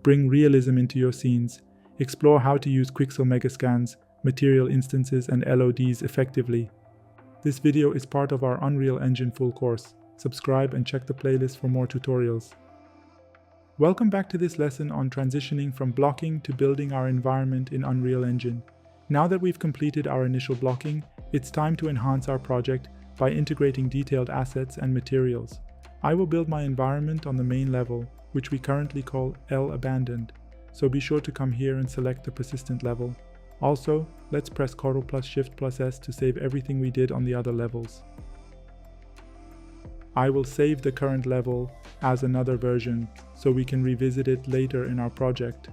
bring realism into your scenes, explore how to use Quixel Megascans, material instances, and LODs effectively. This video is part of our Unreal Engine full course. Subscribe and check the playlist for more tutorials. Welcome back to this lesson on transitioning from blocking to building our environment in Unreal Engine. Now that we've completed our initial blocking, it's time to enhance our project by integrating detailed assets and materials. I will build my environment on the main level, which we currently call L Abandoned, so be sure to come here and select the persistent level. Also, let's press Ctrl plus Shift plus S to save everything we did on the other levels. I will save the current level as another version, so we can revisit it later in our project.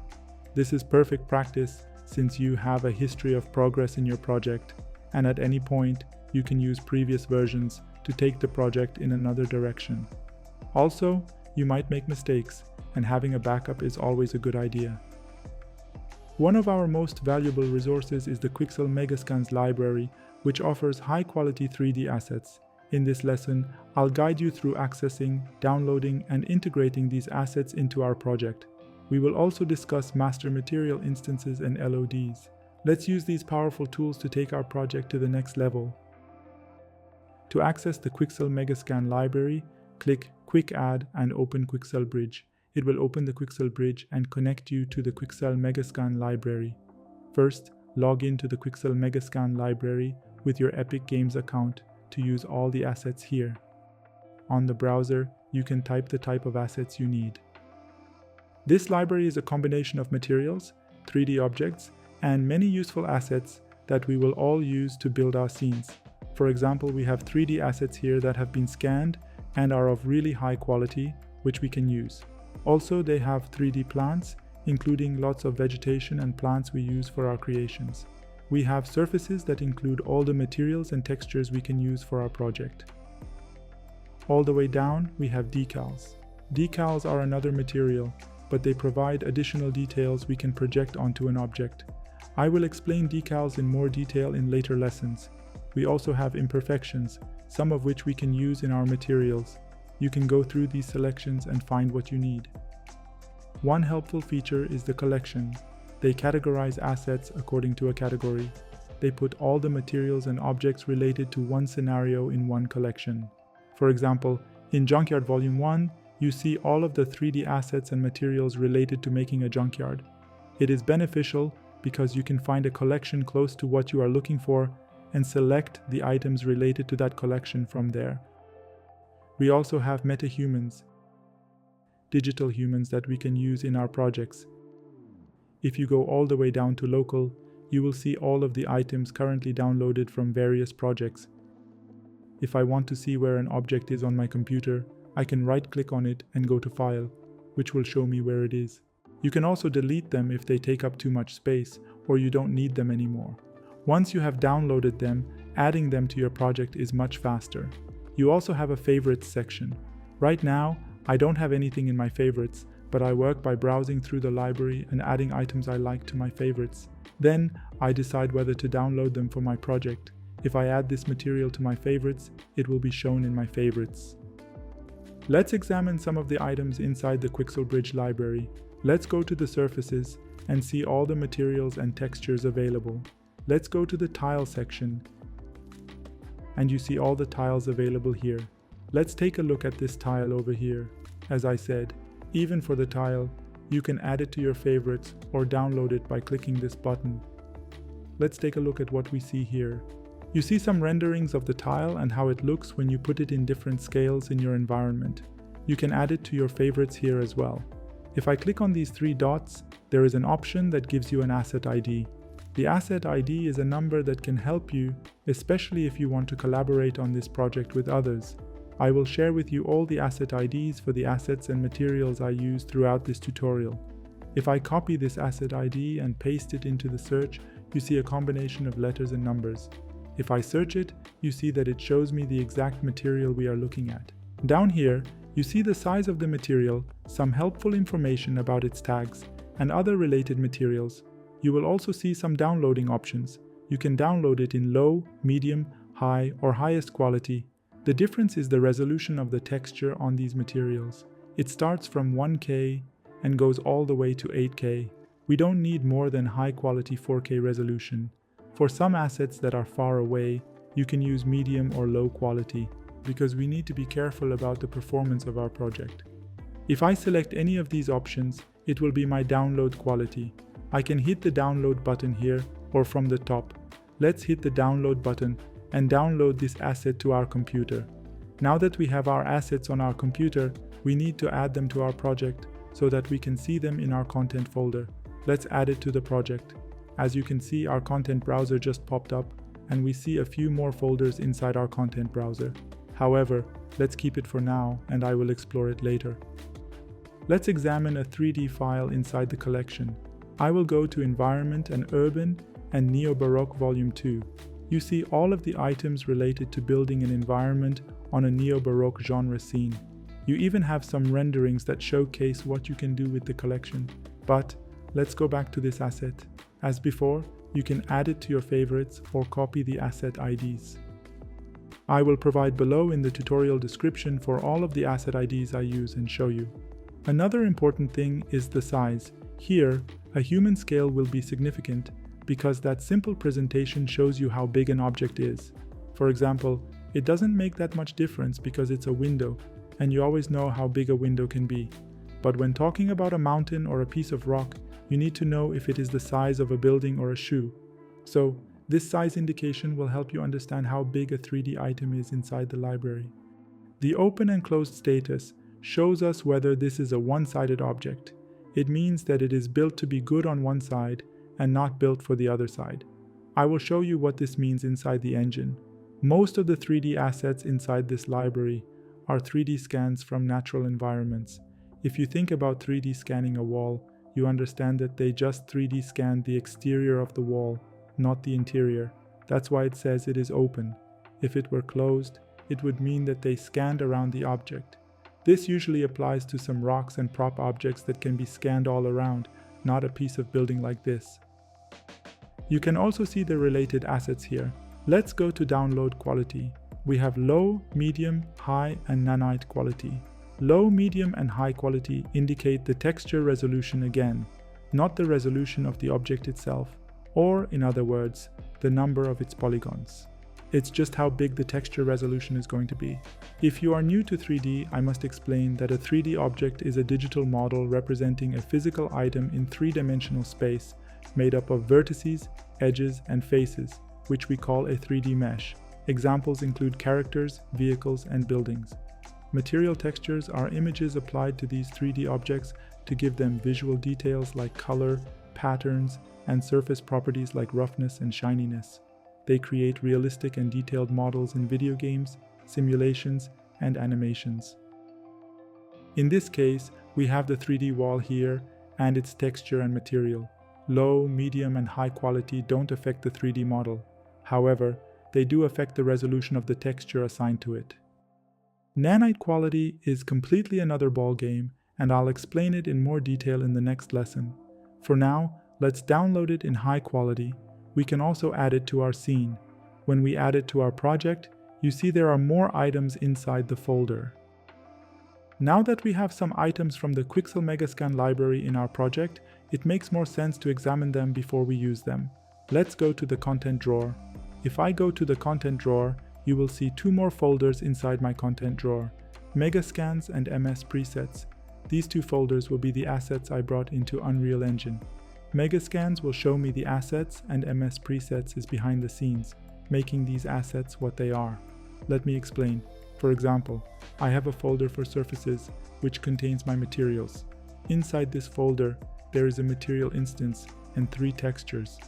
This is perfect practice since you have a history of progress in your project, and at any point you can use previous versions to take the project in another direction. Also, you might make mistakes, and having a backup is always a good idea. One of our most valuable resources is the Quixel Megascans Library, which offers high-quality 3D assets. In this lesson, I'll guide you through accessing, downloading, and integrating these assets into our project. We will also discuss master material instances and LODs. Let's use these powerful tools to take our project to the next level. To access the Quixel Megascan Library, click Quick Add and open Quixel Bridge. It will open the Quixel Bridge and connect you to the Quixel Megascan Library. First, log in to the Quixel Megascan Library with your Epic Games account to use all the assets here. On the browser, you can type the type of assets you need. This library is a combination of materials, 3D objects, and many useful assets that we will all use to build our scenes. For example, we have 3D assets here that have been scanned and are of really high quality, which we can use. Also, they have 3D plants, including lots of vegetation and plants we use for our creations. We have surfaces that include all the materials and textures we can use for our project. All the way down, we have decals. Decals are another material, but they provide additional details we can project onto an object. I will explain decals in more detail in later lessons. We also have imperfections, some of which we can use in our materials. You can go through these selections and find what you need. One helpful feature is the collection. They categorize assets according to a category. They put all the materials and objects related to one scenario in one collection. For example, in Junkyard Volume 1, you see all of the 3D assets and materials related to making a junkyard. It is beneficial because you can find a collection close to what you are looking for and select the items related to that collection from there. We also have meta-humans, digital humans that we can use in our projects. If you go all the way down to local, you will see all of the items currently downloaded from various projects. If I want to see where an object is on my computer, I can right-click on it and go to File, which will show me where it is. You can also delete them if they take up too much space or you don't need them anymore. Once you have downloaded them, adding them to your project is much faster. You also have a Favorites section. Right now, I don't have anything in my favorites, but I work by browsing through the library and adding items I like to my favorites. Then, I decide whether to download them for my project. If I add this material to my favorites, it will be shown in my favorites. Let's examine some of the items inside the Quixel Bridge library. Let's go to the surfaces and see all the materials and textures available. Let's go to the tile section, and you see all the tiles available here. Let's take a look at this tile over here. As I said, even for the tile, you can add it to your favorites or download it by clicking this button. Let's take a look at what we see here. You see some renderings of the tile and how it looks when you put it in different scales in your environment. You can add it to your favorites here as well. If I click on these three dots, there is an option that gives you an asset ID. The asset ID is a number that can help you, especially if you want to collaborate on this project with others. I will share with you all the asset IDs for the assets and materials I use throughout this tutorial. If I copy this asset ID and paste it into the search, you see a combination of letters and numbers. If I search it, you see that it shows me the exact material we are looking at. Down here, you see the size of the material, some helpful information about its tags, and other related materials. You will also see some downloading options. You can download it in low, medium, high, or highest quality. The difference is the resolution of the texture on these materials. It starts from 1K and goes all the way to 8K. We don't need more than high-quality 4K resolution. For some assets that are far away, you can use medium or low quality, because we need to be careful about the performance of our project. If I select any of these options, it will be my download quality. I can hit the download button here or from the top. Let's hit the download button and download this asset to our computer. Now that we have our assets on our computer, we need to add them to our project so that we can see them in our content folder. Let's add it to the project. As you can see, our content browser just popped up and we see a few more folders inside our content browser. However, let's keep it for now and I will explore it later. Let's examine a 3D file inside the collection. I will go to Environment and Urban and Neo-Baroque Volume 2. You see all of the items related to building an environment on a Neo-Baroque genre scene. You even have some renderings that showcase what you can do with the collection. But let's go back to this asset. As before, you can add it to your favorites or copy the asset IDs. I will provide below in the tutorial description for all of the asset IDs I use and show you. Another important thing is the size. Here, a human scale will be significant because that simple presentation shows you how big an object is. For example, it doesn't make that much difference because it's a window, and you always know how big a window can be. But when talking about a mountain or a piece of rock, you need to know if it is the size of a building or a shoe. So, this size indication will help you understand how big a 3D item is inside the library. The open and closed status shows us whether this is a one-sided object. It means that it is built to be good on one side and not built for the other side. I will show you what this means inside the engine. Most of the 3D assets inside this library are 3D scans from natural environments. If you think about 3D scanning a wall, you understand that they just 3D scanned the exterior of the wall, not the interior. That's why it says it is open. If it were closed, it would mean that they scanned around the object. This usually applies to some rocks and prop objects that can be scanned all around, not a piece of building like this. You can also see the related assets here. Let's go to download quality. We have low, medium, high, and nanite quality. Low, medium, and high quality indicate the texture resolution again, not the resolution of the object itself, or in other words, the number of its polygons. It's just how big the texture resolution is going to be. If you are new to 3D, I must explain that a 3D object is a digital model representing a physical item in three-dimensional space made up of vertices, edges, and faces, which we call a 3D mesh. Examples include characters, vehicles, and buildings. Material textures are images applied to these 3D objects to give them visual details like color, patterns, and surface properties like roughness and shininess. They create realistic and detailed models in video games, simulations, and animations. In this case, we have the 3D wall here and its texture and material. Low, medium, and high quality don't affect the 3D model. However, they do affect the resolution of the texture assigned to it. Nanite quality is completely another ballgame, and I'll explain it in more detail in the next lesson. For now, let's download it in high quality. We can also add it to our scene. When we add it to our project, you see there are more items inside the folder. Now that we have some items from the Quixel Megascans library in our project, it makes more sense to examine them before we use them. Let's go to the content drawer. If I go to the content drawer, you will see two more folders inside my content drawer, Megascans and MS Presets. These two folders will be the assets I brought into Unreal Engine. Megascans will show me the assets and MS Presets is behind the scenes, making these assets what they are. Let me explain. For example, I have a folder for surfaces, which contains my materials. Inside this folder, there is a material instance and 3 textures.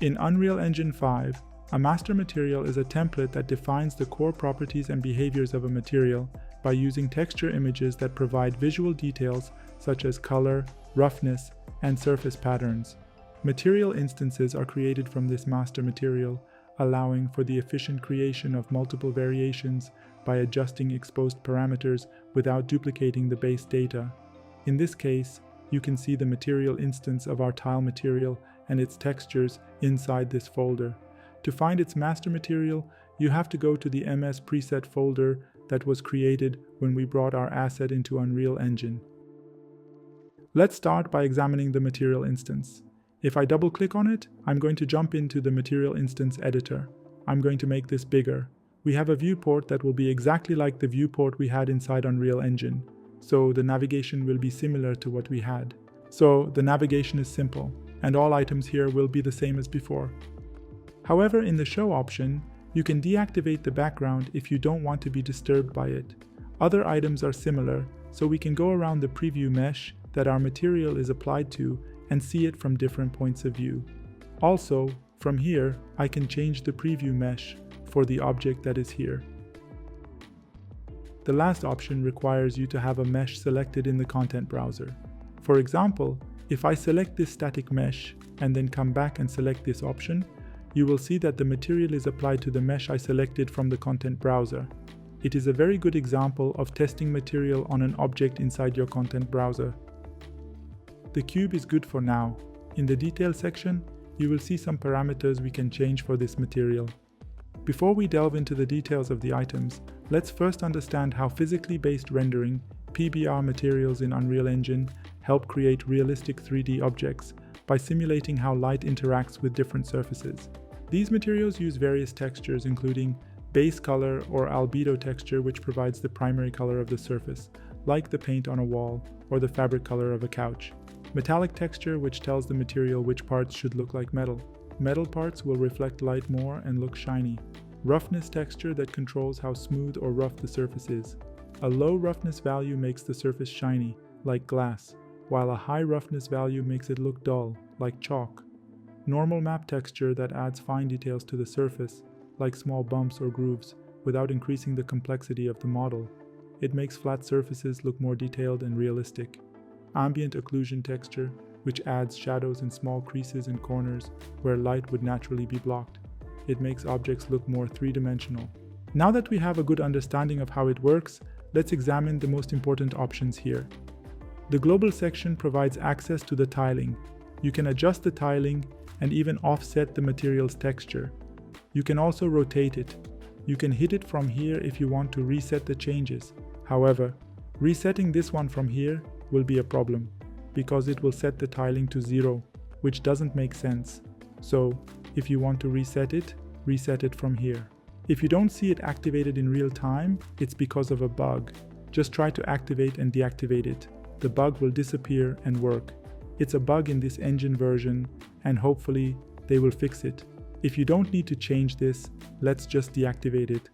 In Unreal Engine 5, a master material is a template that defines the core properties and behaviors of a material by using texture images that provide visual details such as color, roughness, and surface patterns. Material instances are created from this master material, allowing for the efficient creation of multiple variations by adjusting exposed parameters without duplicating the base data. In this case, you can see the material instance of our tile material and its textures inside this folder. To find its master material, you have to go to the MS Preset folder that was created when we brought our asset into Unreal Engine. Let's start by examining the material instance. If I double click on it, I'm going to jump into the material instance editor. I'm going to make this bigger. We have a viewport that will be exactly like the viewport we had inside Unreal Engine, so the navigation will be similar to what we had. So the navigation is simple, and all items here will be the same as before. However, in the show option, you can deactivate the background if you don't want to be disturbed by it. Other items are similar, so we can go around the preview mesh that our material is applied to and see it from different points of view. Also, from here, I can change the preview mesh for the object that is here. The last option requires you to have a mesh selected in the content browser. For example, if I select this static mesh and then come back and select this option, you will see that the material is applied to the mesh I selected from the content browser. It is a very good example of testing material on an object inside your content browser. The cube is good for now. In the details section, you will see some parameters we can change for this material. Before we delve into the details of the items, let's first understand how physically based rendering, PBR materials in Unreal Engine, help create realistic 3D objects by simulating how light interacts with different surfaces. These materials use various textures, including base color or albedo texture, which provides the primary color of the surface, like the paint on a wall or the fabric color of a couch. Metallic texture, which tells the material which parts should look like metal. Metal parts will reflect light more and look shiny. Roughness texture that controls how smooth or rough the surface is. A low roughness value makes the surface shiny, like glass, while a high roughness value makes it look dull, like chalk. Normal map texture that adds fine details to the surface, like small bumps or grooves, without increasing the complexity of the model. It makes flat surfaces look more detailed and realistic. Ambient occlusion texture, which adds shadows in small creases and corners where light would naturally be blocked. It makes objects look more three-dimensional. Now that we have a good understanding of how it works, let's examine the most important options here. The global section provides access to the tiling. You can adjust the tiling and even offset the material's texture. You can also rotate it. You can hit it from here if you want to reset the changes. However, resetting this one from here will be a problem, because it will set the tiling to 0, which doesn't make sense. So, if you want to reset it from here. If you don't see it activated in real time, it's because of a bug. Just try to activate and deactivate it. The bug will disappear and work. It's a bug in this engine version, and hopefully they will fix it. If you don't need to change this, let's just deactivate it.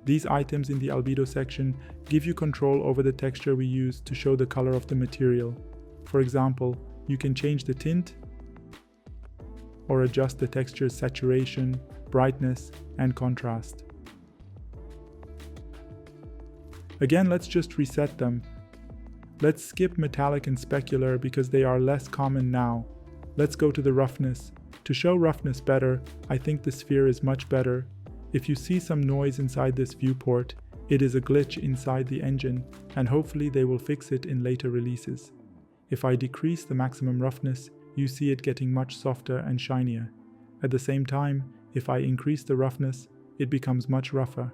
These items in the albedo section give you control over the texture we use to show the color of the material. For example, you can change the tint or adjust the texture's saturation, brightness, and contrast. Again, let's just reset them. Let's skip metallic and specular because they are less common now. Let's go to the roughness. To show roughness better, I think the sphere is much better. If you see some noise inside this viewport, it is a glitch inside the engine, and hopefully they will fix it in later releases. If I decrease the maximum roughness, you see it getting much softer and shinier. At the same time, if I increase the roughness, it becomes much rougher.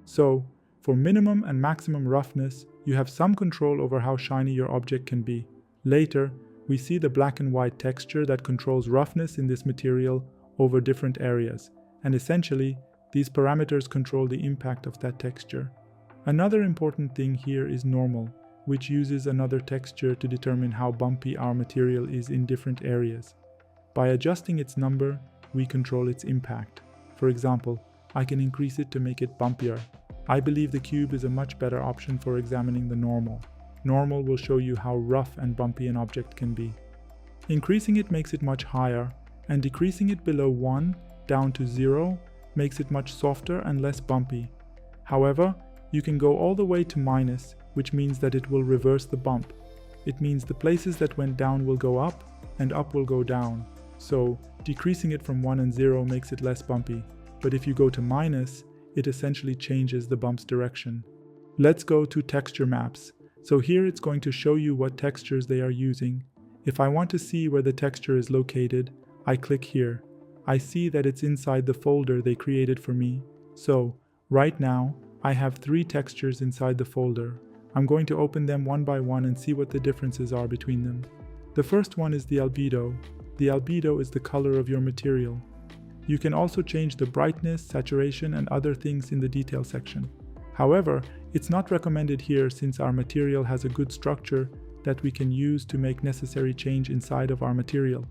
So, for minimum and maximum roughness, you have some control over how shiny your object can be. Later, we see the black and white texture that controls roughness in this material over different areas, and essentially, these parameters control the impact of that texture. Another important thing here is normal, which uses another texture to determine how bumpy our material is in different areas. By adjusting its number, we control its impact. For example, I can increase it to make it bumpier. I believe the cube is a much better option for examining the normal. Normal will show you how rough and bumpy an object can be. Increasing it makes it much higher, and decreasing it below 1 down to 0 makes it much softer and less bumpy. However, you can go all the way to minus, which means that it will reverse the bump. It means the places that went down will go up, and up will go down. So, decreasing it from 1 and 0 makes it less bumpy. But if you go to minus, it essentially changes the bump's direction. Let's go to texture maps. So here it's going to show you what textures they are using. If I want to see where the texture is located, I click here. I see that it's inside the folder they created for me. So, right now, I have 3 textures inside the folder. I'm going to open them one by one and see what the differences are between them. The first one is the albedo. The albedo is the color of your material. You can also change the brightness, saturation, and other things in the detail section. However, it's not recommended here since our material has a good structure that we can use to make necessary change inside of our material.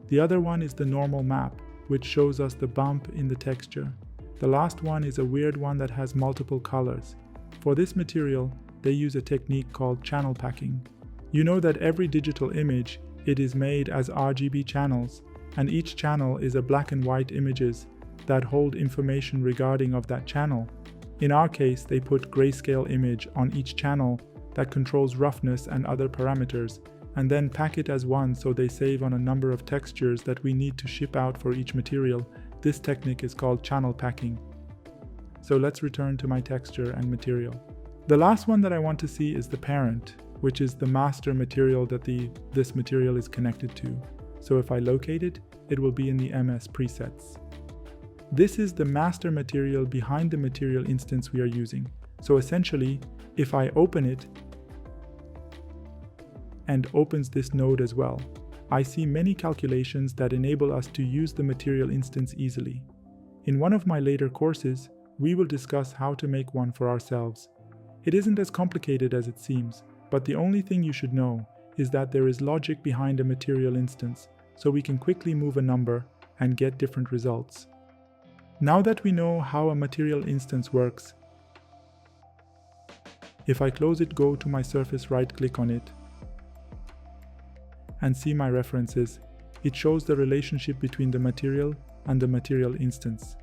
The other one is the normal map, which shows us the bump in the texture. The last one is a weird one that has multiple colors. For this material, they use a technique called channel packing. You know that every digital image, it is made as RGB channels, and each channel is a black and white images that hold information regarding of that channel. In our case, they put grayscale image on each channel that controls roughness and other parameters, and then pack it as one so they save on a number of textures that we need to ship out for each material. This technique is called channel packing. So let's return to my texture and material. The last one that I want to see is the parent, which is the master material that this material is connected to. So if I locate it, it will be in the MS presets. This is the master material behind the material instance we are using. So essentially, if I open it, and opens this node as well, I see many calculations that enable us to use the material instance easily. In one of my later courses, we will discuss how to make one for ourselves. It isn't as complicated as it seems, but the only thing you should know is that there is logic behind a material instance, so we can quickly move a number and get different results. Now that we know how a material instance works, if I close it, go to my surface, right-click on it, and see my references, it shows the relationship between the material and the material instance.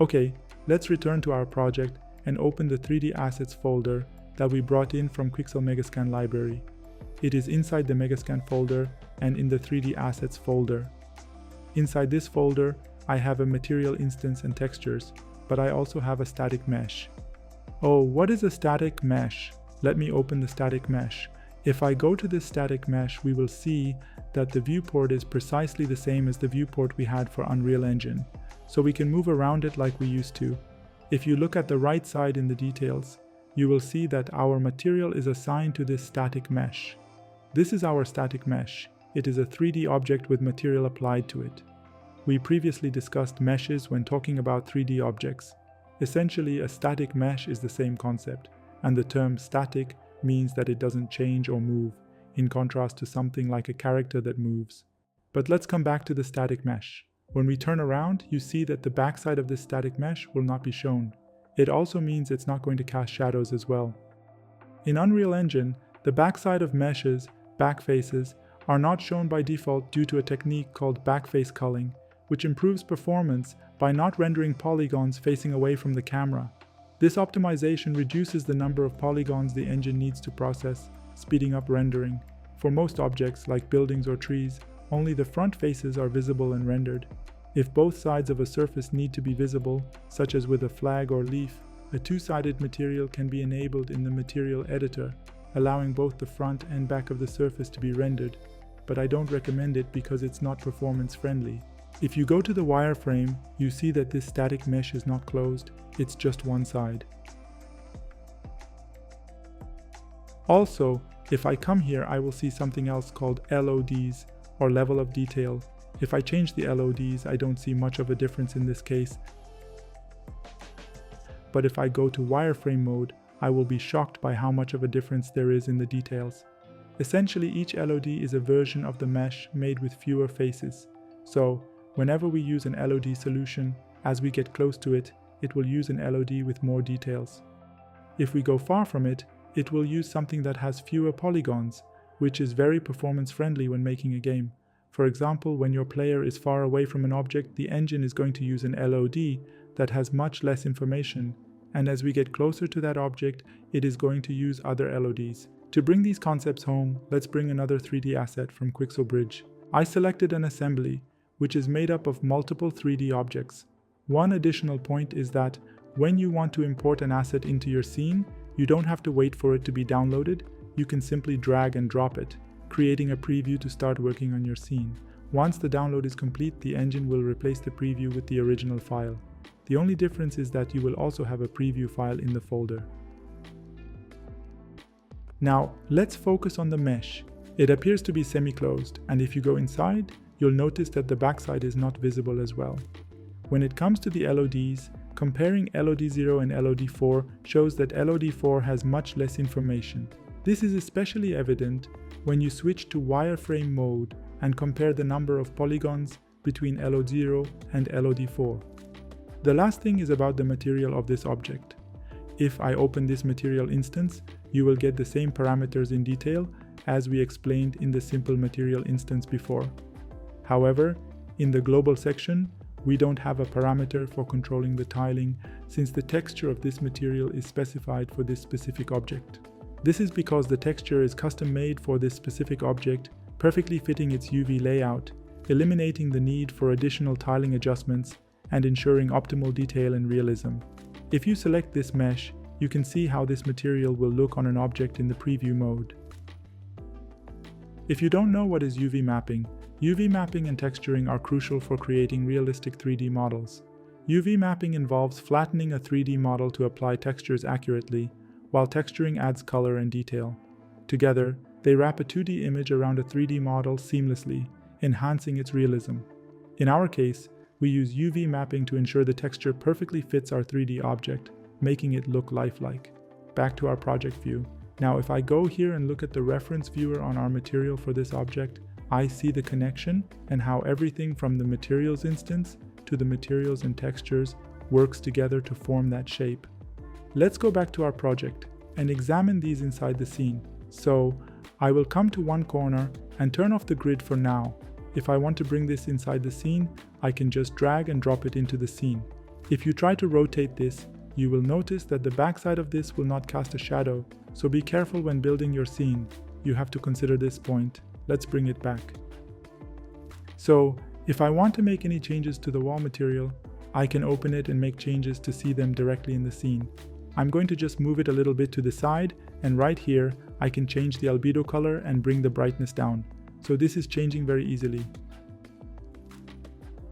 Okay, let's return to our project and open the 3D assets folder that we brought in from Quixel Megascans Library. It is inside the Megascan folder and in the 3D assets folder. Inside this folder, I have a material instance and textures, but I also have a static mesh. Oh, what is a static mesh? Let me open the static mesh. If I go to this static mesh, we will see that the viewport is precisely the same as the viewport we had for Unreal Engine, so we can move around it like we used to. If you look at the right side in the details, you will see that our material is assigned to this static mesh. This is our static mesh. It is a 3D object with material applied to it. We previously discussed meshes when talking about 3D objects. Essentially, a static mesh is the same concept, and the term static means that it doesn't change or move, in contrast to something like a character that moves. But let's come back to the static mesh. When we turn around, you see that the backside of this static mesh will not be shown. It also means it's not going to cast shadows as well. In Unreal Engine, the backside of meshes, backfaces, are not shown by default due to a technique called backface culling, which improves performance by not rendering polygons facing away from the camera. This optimization reduces the number of polygons the engine needs to process, speeding up rendering. For most objects, like buildings or trees, only the front faces are visible and rendered. If both sides of a surface need to be visible, such as with a flag or leaf, a two-sided material can be enabled in the material editor, allowing both the front and back of the surface to be rendered, but I don't recommend it because it's not performance friendly. If you go to the wireframe, you see that this static mesh is not closed, it's just one side. Also, if I come here, I will see something else called LODs, or level of detail. If I change the LODs, I don't see much of a difference in this case. But if I go to wireframe mode, I will be shocked by how much of a difference there is in the details. Essentially, each LOD is a version of the mesh made with fewer faces. So, whenever we use an LOD solution, as we get close to it, it will use an LOD with more details. If we go far from it, it will use something that has fewer polygons, which is very performance friendly when making a game. For example, when your player is far away from an object, the engine is going to use an LOD that has much less information, and as we get closer to that object, it is going to use other LODs. To bring these concepts home, let's bring another 3D asset from Quixel Bridge. I selected an assembly, which is made up of multiple 3D objects. One additional point is that when you want to import an asset into your scene, you don't have to wait for it to be downloaded, you can simply drag and drop it, creating a preview to start working on your scene. Once the download is complete, the engine will replace the preview with the original file. The only difference is that you will also have a preview file in the folder. Now, let's focus on the mesh. It appears to be semi-closed, and if you go inside, you'll notice that the backside is not visible as well. When it comes to the LODs, comparing LOD0 and LOD4 shows that LOD4 has much less information. This is especially evident when you switch to wireframe mode and compare the number of polygons between LOD0 and LOD4. The last thing is about the material of this object. If I open this material instance, you will get the same parameters in detail as we explained in the simple material instance before. However, in the global section, we don't have a parameter for controlling the tiling since the texture of this material is specified for this specific object. This is because the texture is custom made for this specific object, perfectly fitting its UV layout, eliminating the need for additional tiling adjustments and ensuring optimal detail and realism. If you select this mesh, you can see how this material will look on an object in the preview mode. If you don't know what is UV mapping and texturing are crucial for creating realistic 3D models. UV mapping involves flattening a 3D model to apply textures accurately, while texturing adds color and detail. Together, they wrap a 2D image around a 3D model seamlessly, enhancing its realism. In our case, we use UV mapping to ensure the texture perfectly fits our 3D object, making it look lifelike. Back to our project view. Now, if I go here and look at the reference viewer on our material for this object, I see the connection and how everything from the materials instance to the materials and textures works together to form that shape. Let's go back to our project and examine these inside the scene. So, I will come to one corner and turn off the grid for now. If I want to bring this inside the scene, I can just drag and drop it into the scene. If you try to rotate this, you will notice that the backside of this will not cast a shadow, so be careful when building your scene. You have to consider this point. Let's bring it back. So, if I want to make any changes to the wall material, I can open it and make changes to see them directly in the scene. I'm going to just move it a little bit to the side, and right here, I can change the albedo color and bring the brightness down. So this is changing very easily.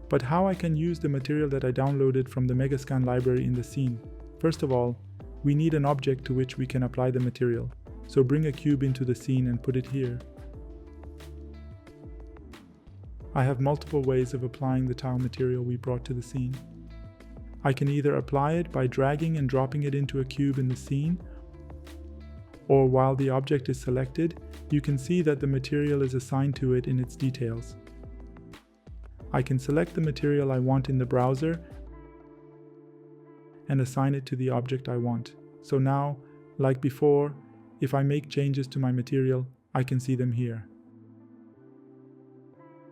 But how I can use the material that I downloaded from the Megascan library in the scene? First of all, we need an object to which we can apply the material. So bring a cube into the scene and put it here. I have multiple ways of applying the tile material we brought to the scene. I can either apply it by dragging and dropping it into a cube in the scene, or while the object is selected, you can see that the material is assigned to it in its details. I can select the material I want in the browser and assign it to the object I want. So now, like before, if I make changes to my material, I can see them here.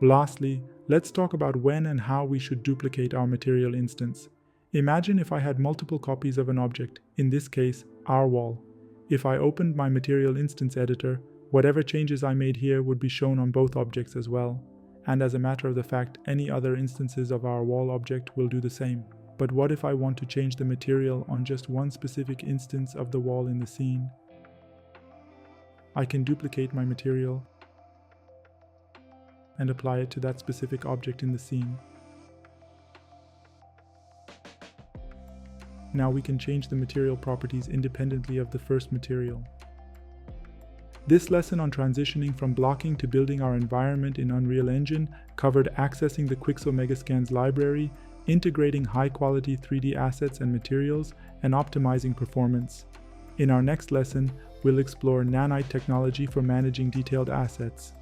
Lastly, let's talk about when and how we should duplicate our material instance. Imagine if I had multiple copies of an object, in this case, our wall. If I opened my material instance editor, whatever changes I made here would be shown on both objects as well. And as a matter of the fact, any other instances of our wall object will do the same. But what if I want to change the material on just one specific instance of the wall in the scene? I can duplicate my material and apply it to that specific object in the scene. Now we can change the material properties independently of the first material. This lesson on transitioning from blocking to building our environment in Unreal Engine covered accessing the Quixel Megascans Library, integrating high-quality 3D assets and materials, and optimizing performance. In our next lesson, we'll explore nanite technology for managing detailed assets.